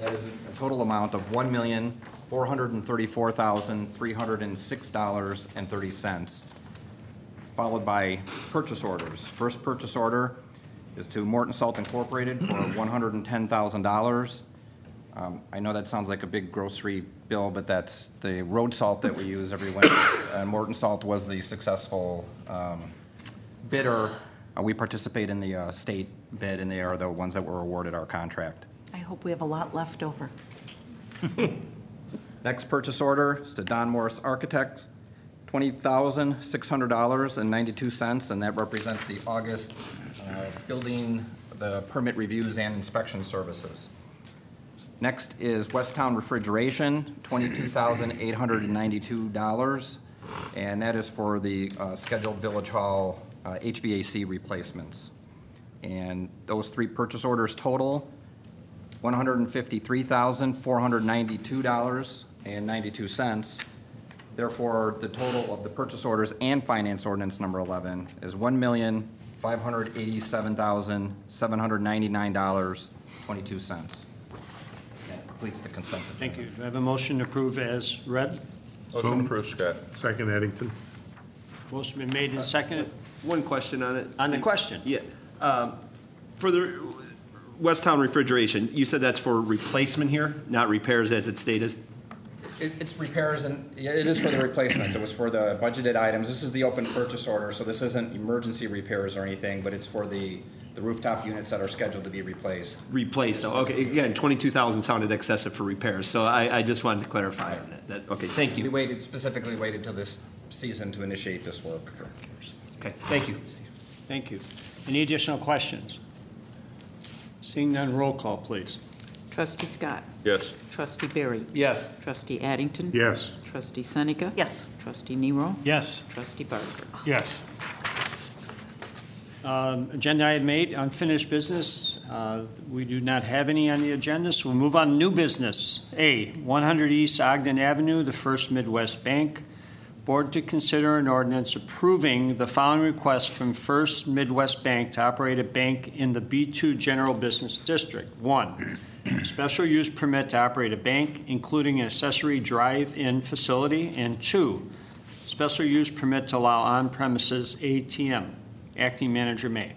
Speaker 15: That is a total amount of $1,434,306.30, followed by purchase orders. First purchase order is to Morton Salt Incorporated for $110,000. I know that sounds like a big grocery bill, but that's the road salt that we use every winter. And Morton Salt was the successful bidder. We participate in the state bid, and they are the ones that were awarded our contract.
Speaker 14: I hope we have a lot left over.
Speaker 15: Next purchase order is to Don Morris Architects, $20,600.92, and that represents the August building, the permit reviews and inspection services. Next is Westtown Refrigeration, $22,892, and that is for the scheduled Village Hall HVAC replacements. And those three purchase orders total $153,492.92. Therefore, the total of the purchase orders and finance ordinance number 11 is $1,587,799.22. That completes the consent agenda.
Speaker 1: Thank you. Do I have a motion to approve as read?
Speaker 16: Motion approved, Scott.
Speaker 3: Second, Addington.
Speaker 1: Motion been made and seconded.
Speaker 8: One question on it.
Speaker 1: On the question?
Speaker 8: Yeah. For the Westtown Refrigeration, you said that's for replacement here, not repairs as it's stated?
Speaker 15: It's repairs, and it is for the replacements. It was for the budgeted items. This is the open purchase order, so this isn't emergency repairs or anything, but it's for the rooftop units that are scheduled to be replaced.
Speaker 8: Replaced, though. Okay, again, 22,000 sounded excessive for repairs, so I just wanted to clarify on that. Okay, thank you.
Speaker 15: We specifically waited till this season to initiate this work.
Speaker 8: Okay, thank you.
Speaker 1: Thank you. Any additional questions? Seeing none, roll call, please.
Speaker 2: Trustee Scott.
Speaker 16: Yes.
Speaker 2: Trustee Berry.
Speaker 8: Yes.
Speaker 2: Trustee Addington.
Speaker 3: Yes.
Speaker 2: Trustee Seneca.
Speaker 14: Yes.
Speaker 2: Trustee Nero.
Speaker 12: Yes.
Speaker 2: Trustee Barker.
Speaker 13: Yes.
Speaker 1: Agenda item 8, unfinished business. We do not have any on the agenda, so we'll move on to new business. A, 100 East Ogden Avenue, the First Midwest Bank. Board to consider an ordinance approving the following request from First Midwest Bank to operate a bank in the B2 General Business District. 1, special use permit to operate a bank, including an accessory drive-in facility. And 2, special use permit to allow on-premises ATM. Acting Manager May.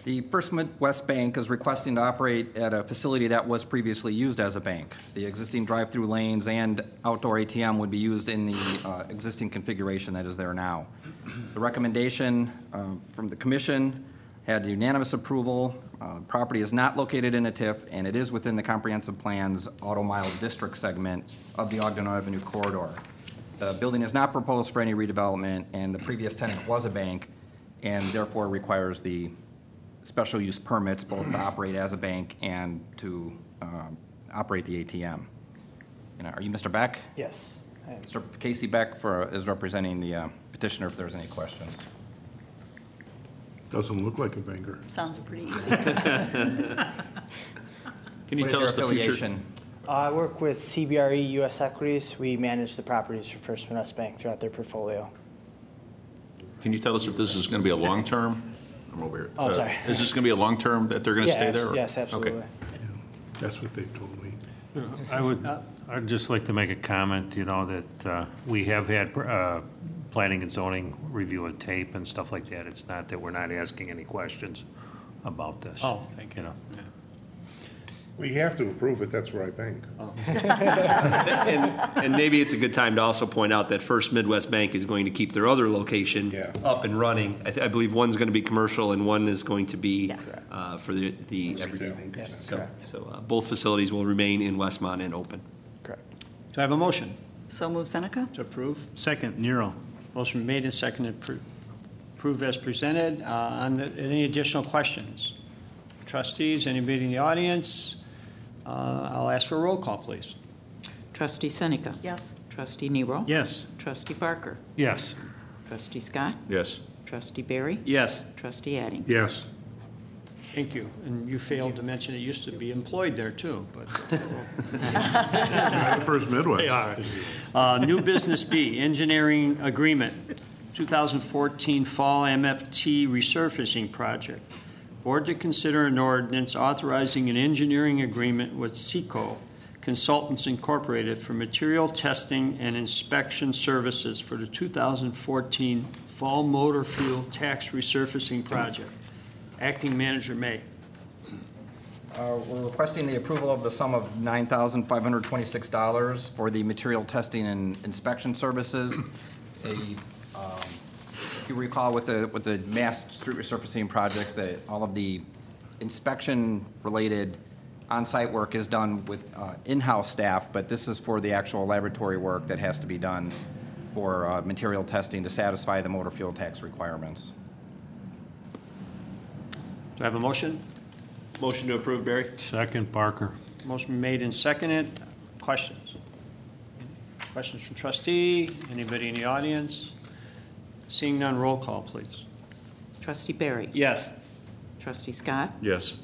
Speaker 15: The First Midwest Bank is requesting to operate at a facility that was previously used as a bank. The existing drive-through lanes and outdoor ATM would be used in the existing configuration that is there now. The recommendation from the Commission had unanimous approval. The property is not located in a TIF, and it is within the Comprehensive Plan's Auto Mile District segment of the Ogden Avenue corridor. The building is not proposed for any redevelopment, and the previous tenant was a bank, and therefore requires the special use permits both to operate as a bank and to operate the ATM. Are you Mr. Beck?
Speaker 17: Yes.
Speaker 15: Mr. Casey Beck is representing the petitioner if there's any questions.
Speaker 3: Doesn't look like a banker.
Speaker 14: Sounds pretty easy.
Speaker 16: Can you
Speaker 15: What
Speaker 16: tell
Speaker 15: is
Speaker 16: us
Speaker 15: your
Speaker 16: the future?
Speaker 15: affiliation?
Speaker 17: I work with CBRE U.S. Equities. We manage the properties for First Midwest Bank throughout their portfolio.
Speaker 16: Can you tell us if this is going to be a long-term? I'm over here.
Speaker 17: Oh, I'm sorry.
Speaker 16: Is this going to be a long-term that they're going to stay there? or-
Speaker 17: Yes, absolutely.
Speaker 16: Okay.
Speaker 3: That's what they've told me.
Speaker 13: I'd just like to make a comment, that we have had planning and zoning review a tape and stuff like that. It's not that we're not asking any questions about this.
Speaker 1: Oh, thank you.
Speaker 3: We have to approve it, that's where I bank.
Speaker 8: And maybe it's a good time to also point out that First Midwest Bank is going to keep their other location up and running. I believe one's going to be commercial and one is going to be for the everyday bankers. So both facilities will remain in Westmont and open.
Speaker 17: Correct.
Speaker 1: Do I have a motion?
Speaker 14: So move Seneca.
Speaker 1: To approve?
Speaker 12: Second, Nero.
Speaker 1: Motion made and seconded, approve as presented. Any additional questions? Trustees, anybody in the audience? I'll ask for a roll call, please.
Speaker 2: Trustee Seneca.
Speaker 14: Yes.
Speaker 2: Trustee Nero.
Speaker 12: Yes.
Speaker 2: Trustee Barker.
Speaker 13: Yes.
Speaker 2: Trustee Scott.
Speaker 16: Yes.
Speaker 2: Trustee Barry.
Speaker 8: Yes.
Speaker 2: Trustee Addington.
Speaker 3: Yes.
Speaker 1: Thank you. And you failed to mention it used to be employed there too, but.
Speaker 3: First Midwest.
Speaker 1: New business B, engineering agreement, 2014 fall MFT resurfacing project. Board to consider an ordinance authorizing an engineering agreement with SECO Consultants Incorporated for material testing and inspection services for the 2014 fall motor fuel tax resurfacing project. Acting Manager May.
Speaker 15: We're requesting the approval of the sum of $9,526 for the material testing and inspection services. If you recall with the mass street resurfacing projects, that all of the inspection-related on-site work is done with in-house staff, but this is for the actual laboratory work that has to be done for material testing to satisfy the motor fuel tax requirements.
Speaker 1: Do I have a motion?
Speaker 8: Motion to approve, Barry.
Speaker 13: Second, Barker.
Speaker 1: Motion made and seconded. Questions? Questions from trustee? Anybody in the audience? Seeing none, roll call, please.
Speaker 2: Trustee Barry.
Speaker 8: Yes.
Speaker 2: Trustee Scott.
Speaker 16: Yes.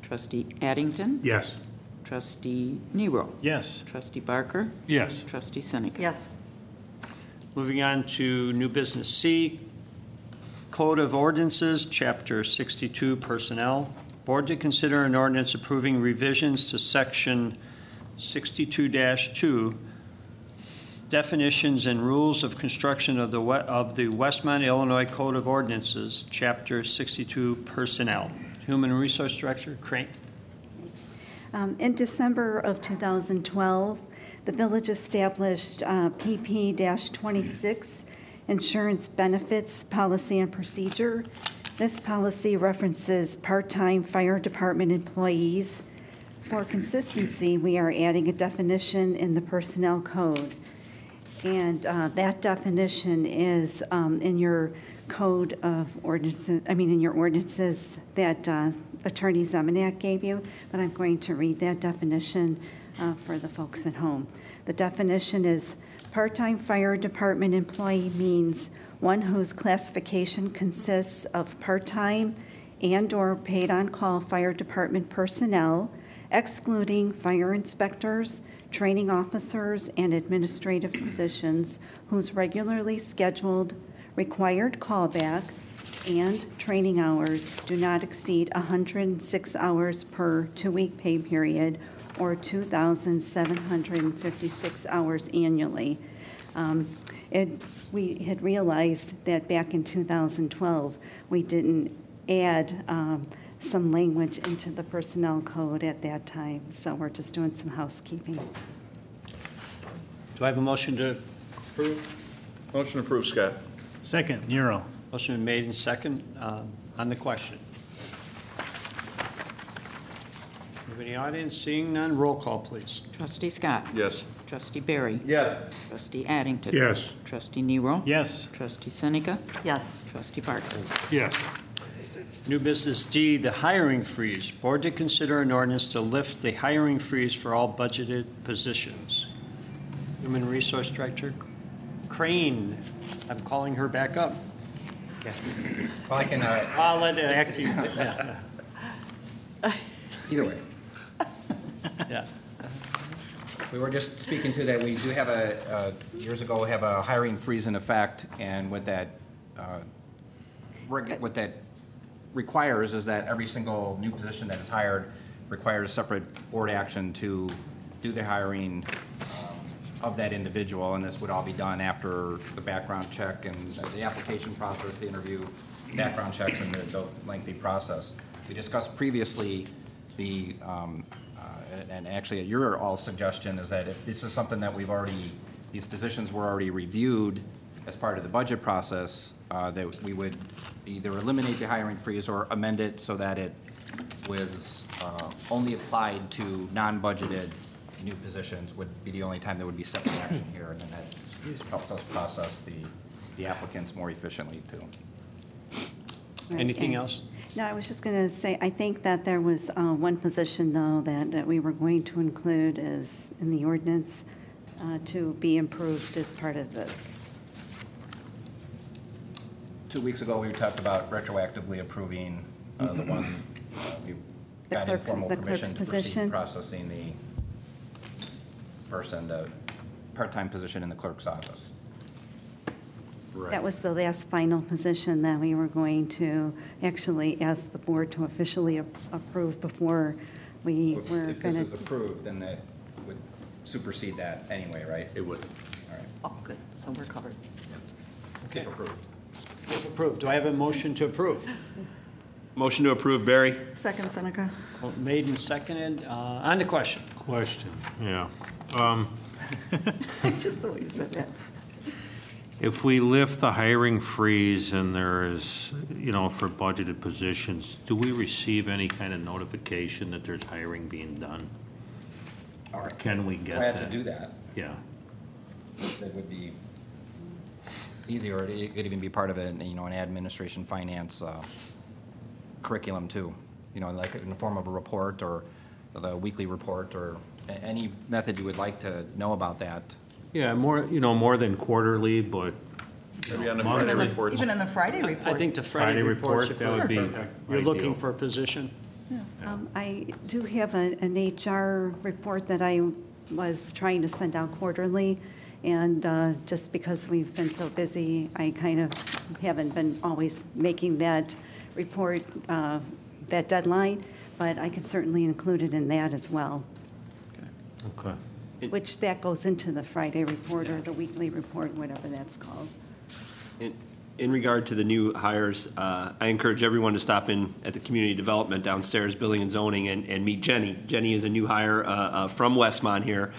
Speaker 2: Trustee Addington.
Speaker 3: Yes.
Speaker 2: Trustee Nero.
Speaker 12: Yes.
Speaker 2: Trustee Barker.
Speaker 13: Yes.
Speaker 2: Trustee Seneca.
Speaker 14: Yes.
Speaker 1: Moving on to new business C, Code of Ordinances, Chapter 62, Personnel. Board to consider an ordinance approving revisions to Section 62-2, Definitions and Rules of Construction of the Westmont, Illinois Code of Ordinances, Chapter 62, Personnel. Human Resource Director, Crane.
Speaker 18: In December of 2012, the village established PP-26 Insurance Benefits Policy and Procedure. This policy references part-time fire department employees. For consistency, we are adding a definition in the personnel code. And that definition is in your code of ordinances, in your ordinances that Attorney Zemanak gave you, but I'm going to read that definition for the folks at home. The definition is part-time fire department employee means one whose classification consists of part-time and/or paid-on-call fire department personnel, excluding fire inspectors, training officers, and administrative positions whose regularly scheduled required callback and training hours do not exceed 106 hours per 2-week pay period or 2,756 hours annually. We had realized that back in 2012, we didn't add some language into the personnel code at that time, so we're just doing some housekeeping.
Speaker 1: Do I have a motion to approve?
Speaker 16: Motion approved, Scott.
Speaker 12: Second, Nero.
Speaker 1: Motion made and second on the question. Anybody in the audience? Seeing none, roll call, please.
Speaker 2: Trustee Scott.
Speaker 16: Yes.
Speaker 2: Trustee Barry.
Speaker 8: Yes.
Speaker 2: Trustee Addington.
Speaker 3: Yes.
Speaker 2: Trustee Nero.
Speaker 12: Yes.
Speaker 2: Trustee Seneca.
Speaker 14: Yes.
Speaker 2: Trustee Barker.
Speaker 13: Yes.
Speaker 1: New business D, the hiring freeze. Board to consider an ordinance to lift the hiring freeze for all budgeted positions. Human Resource Director Crane. I'm calling her back up.
Speaker 15: Well, I can.
Speaker 1: I'll let it act you.
Speaker 15: Either way.
Speaker 1: Yeah.
Speaker 15: We were just speaking to that. We do have years ago, have a hiring freeze in effect, and what that requires is that every single new position that is hired requires separate board action to do the hiring of that individual, and this would all be done after the background check and the application process, the interview, background checks, and the lengthy process. We discussed previously and actually your all suggestion is that if this is something that these positions were already reviewed as part of the budget process, that we would either eliminate the hiring freeze or amend it so that it was only applied to non-budgeted new positions would be the only time there would be separate action here, and then that helps us process the applicants more efficiently too.
Speaker 18: Right,
Speaker 1: Anything
Speaker 18: and-
Speaker 1: else?
Speaker 18: No, I was just going to say, I think that there was one position, though, that we were going to include as in the ordinance to be improved as part of this.
Speaker 15: 2 weeks ago, we talked about retroactively approving the one, we
Speaker 18: The
Speaker 15: got
Speaker 18: clerk's-
Speaker 15: informal
Speaker 18: the
Speaker 15: permission
Speaker 18: clerk's
Speaker 15: to proceed
Speaker 18: position.
Speaker 15: processing the part-time position in the clerk's office.
Speaker 18: That was the last final position that we were going to actually ask the board to officially approve before we were
Speaker 15: If this
Speaker 18: going
Speaker 15: is
Speaker 18: to.
Speaker 15: approved, then that would supersede that anyway, right?
Speaker 10: It would.
Speaker 15: All right.
Speaker 14: Oh, good, so we're covered.
Speaker 1: Okay.
Speaker 15: If approved.
Speaker 1: If approved. Do I have a motion to approve?
Speaker 8: Motion to approve, Barry.
Speaker 14: Second, Seneca.
Speaker 1: Made and seconded. On the question.
Speaker 13: Question, yeah.
Speaker 14: Just the way you said that.
Speaker 13: If we lift the hiring freeze and there is, for budgeted positions, do we receive any kind of notification that there's hiring being done? Or can we get that?
Speaker 15: Glad to do that.
Speaker 13: Yeah.
Speaker 15: That would be easy, or it could even be part of an administration finance curriculum too. Like in the form of a report or the weekly report or any method you would like to know about that.
Speaker 13: Yeah, more than quarterly, but
Speaker 16: Maybe on the
Speaker 13: monthly.
Speaker 16: Friday reports.
Speaker 14: Even in the Friday report.
Speaker 1: I think the Friday reports,
Speaker 13: report, that would be
Speaker 1: you're looking
Speaker 13: ideal.
Speaker 1: for a position.
Speaker 18: I do have an HR report that I was trying to send out quarterly, and just because we've been so busy, I kind of haven't been always making that report, that deadline, but I could certainly include it in that as well,
Speaker 13: Okay.
Speaker 18: which that goes into the Friday report or the weekly report, whatever that's called.
Speaker 8: In regard to the new hires, I encourage everyone to stop in at the community development downstairs, building and zoning, and meet Jenny. Jenny is a new hire from Westmont here.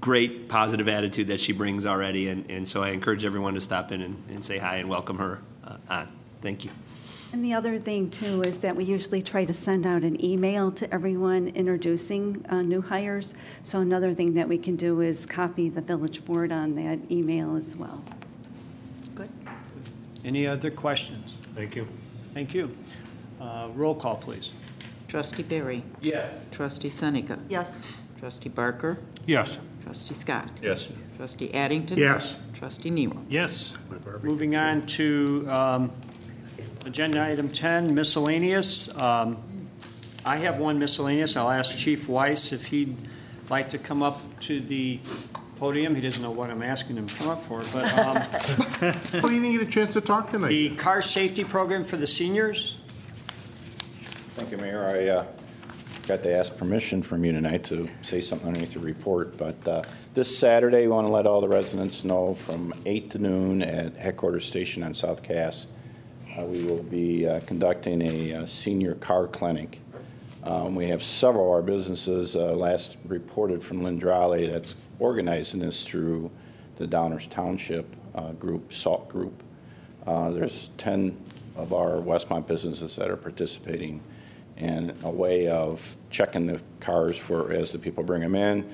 Speaker 8: Great positive attitude that she brings already, and so I encourage everyone to stop in and say hi and welcome her on. Thank you.
Speaker 18: And the other thing, too, is that we usually try to send out an email to everyone introducing new hires. So another thing that we can do is copy the village board on that email as well.
Speaker 14: Good.
Speaker 1: Any other questions?
Speaker 13: Thank you.
Speaker 1: Thank you. Roll call, please.
Speaker 2: Trustee Barry.
Speaker 8: Yes.
Speaker 2: Trustee Seneca.
Speaker 14: Yes.
Speaker 2: Trustee Barker.
Speaker 13: Yes.
Speaker 2: Trustee Scott.
Speaker 16: Yes.
Speaker 2: Trustee Addington.
Speaker 3: Yes.
Speaker 2: Trustee Nero.
Speaker 12: Yes.
Speaker 1: Moving on to agenda item 10, miscellaneous. I have one miscellaneous. I'll ask Chief Weiss if he'd like to come up to the podium. He doesn't know what I'm asking him to come up for, but
Speaker 3: Well, you didn't get a chance to talk tonight.
Speaker 1: the car safety program for the seniors.
Speaker 19: Thank you, Mayor. I got to ask permission from you tonight to say something underneath the report, but this Saturday, we want to let all the residents know from 8 to noon at Headquarters Station on South Cass, we will be conducting a senior car clinic. We have several of our businesses, last reported from Lindrali, that's organizing this through the Downers Township group, SALT group. There's 10 of our Westmont businesses that are participating in a way of checking the cars for as the people bring them in,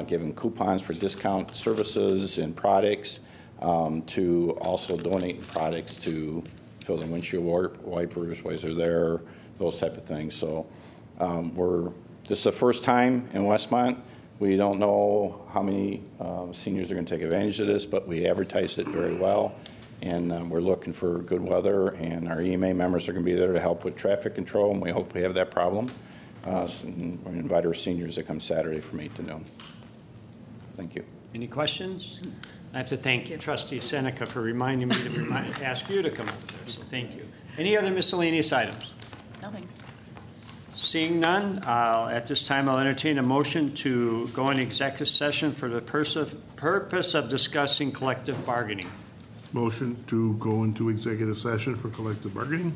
Speaker 19: giving coupons for discount services and products, to also donating products to fill the windshield wipers while they're there, those type of things. So this is the first time in Westmont. We don't know how many seniors are going to take advantage of this, but we advertised it very well. And we're looking for good weather, and our EMA members are going to be there to help with traffic control, and we hope we have that problem. And we invite our seniors to come Saturday from 8 to noon. Thank you.
Speaker 1: Any questions? I have to thank Trustee Seneca for reminding me to ask you to come up there, so thank you. Any other miscellaneous items?
Speaker 14: Nothing.
Speaker 1: Seeing none, at this time I'll entertain a motion to go into executive session for the purpose of discussing collective bargaining.
Speaker 3: Motion to go into executive session for collective bargaining.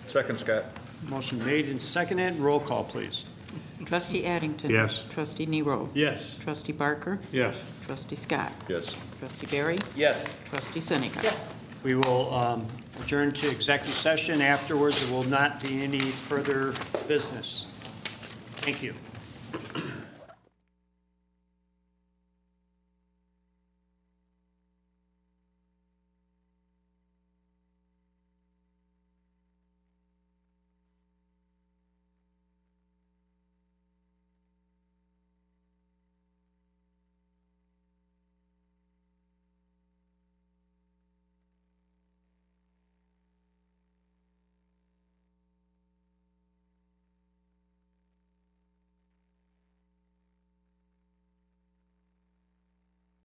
Speaker 16: Second, Scott.
Speaker 1: Motion made and seconded. Roll call, please.
Speaker 2: Trustee Addington.
Speaker 3: Yes.
Speaker 2: Trustee Nero.
Speaker 12: Yes.
Speaker 2: Trustee Barker.
Speaker 13: Yes.
Speaker 2: Trustee Scott.
Speaker 16: Yes.
Speaker 2: Trustee Barry.
Speaker 7: Yes.
Speaker 2: Trustee Seneca. Yes.
Speaker 1: We will adjourn to executive session. Afterwards, there will not be any further business. Thank you.